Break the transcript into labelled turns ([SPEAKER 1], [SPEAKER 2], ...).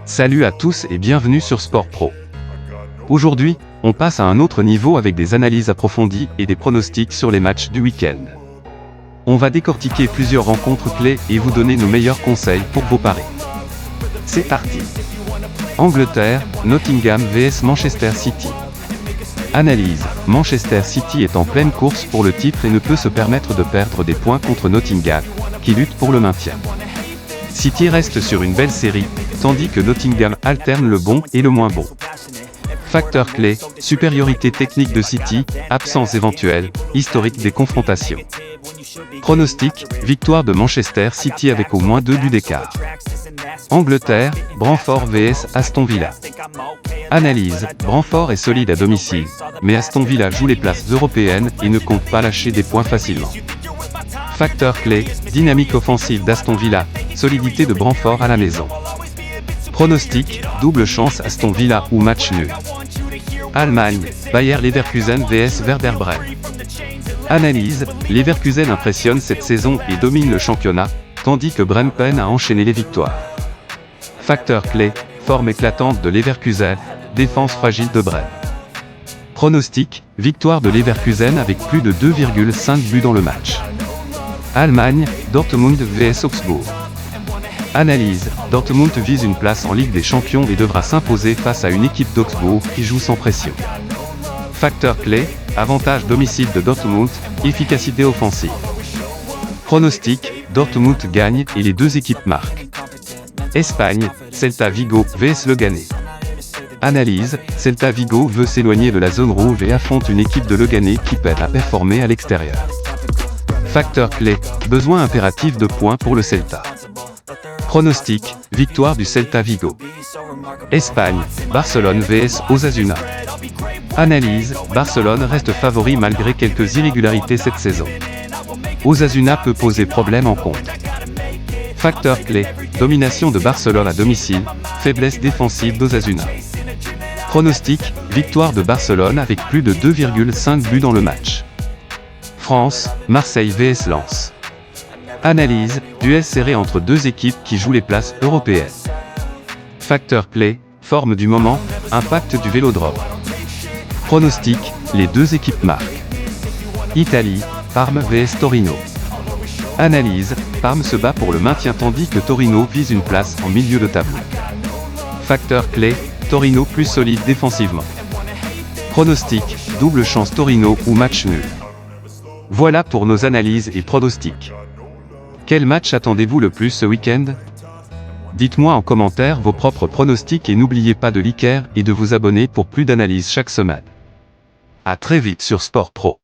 [SPEAKER 1] Salut à tous et bienvenue sur Sport Pro. Aujourd'hui, on passe à un autre niveau avec des analyses approfondies et des pronostics sur les matchs du week-end. On va décortiquer plusieurs rencontres clés et vous donner nos meilleurs conseils pour vos paris. C'est parti. Angleterre, Nottingham vs Manchester City. Analyse. Manchester City est en pleine course pour le titre et ne peut se permettre de perdre des points contre Nottingham, qui lutte pour le maintien. City reste sur une belle série, tandis que Nottingham alterne le bon et le moins bon. Facteur clé, supériorité technique de City, absence éventuelle, historique des confrontations. Pronostic, victoire de Manchester City avec au moins 2 buts d'écart. Angleterre, Brentford vs Aston Villa. Analyse, Brentford est solide à domicile, mais Aston Villa joue les places européennes et ne compte pas lâcher des points facilement. Facteur clé, dynamique offensive d'Aston Villa, solidité de Brentford à la maison. Pronostic, double chance Aston Villa ou match nul. Allemagne, Bayer Leverkusen vs Werder Bremen. Analyse, Leverkusen impressionne cette saison et domine le championnat, tandis que Bremen peine à enchaîner les victoires. Facteur clé, forme éclatante de Leverkusen, défense fragile de Bremen. Pronostic, victoire de Leverkusen avec plus de 2,5 buts dans le match. Allemagne, Dortmund vs Augsbourg. Analyse, Dortmund vise une place en Ligue des Champions et devra s'imposer face à une équipe d'Augsbourg qui joue sans pression. Facteur clé, avantage domicile de Dortmund, efficacité offensive. Pronostic, Dortmund gagne et les deux équipes marquent. Espagne, Celta Vigo vs Leganés. Analyse, Celta Vigo veut s'éloigner de la zone rouge et affronte une équipe de Leganés qui peine à performer à l'extérieur. Facteur clé, besoin impératif de points pour le Celta. Pronostic, victoire du Celta Vigo. Espagne, Barcelone vs Osasuna. Analyse, Barcelone reste favori malgré quelques irrégularités cette saison. Osasuna peut poser problème en contre. Facteur clé, domination de Barcelone à domicile, faiblesse défensive d'Osasuna. Pronostic, victoire de Barcelone avec plus de 2,5 buts dans le match. France, Marseille vs Lens. Analyse, duel serré entre deux équipes qui jouent les places européennes. Facteur clé, forme du moment, impact du Vélodrome. Pronostic, les deux équipes marquent. Italie, Parme vs Torino. Analyse, Parme se bat pour le maintien tandis que Torino vise une place en milieu de tableau. Facteur clé, Torino plus solide défensivement. Pronostic, double chance Torino ou match nul. Voilà pour nos analyses et pronostics. Quel match attendez-vous le plus ce week-end? Dites-moi en commentaire vos propres pronostics et n'oubliez pas de liker et de vous abonner pour plus d'analyses chaque semaine. À très vite sur Sport Pro.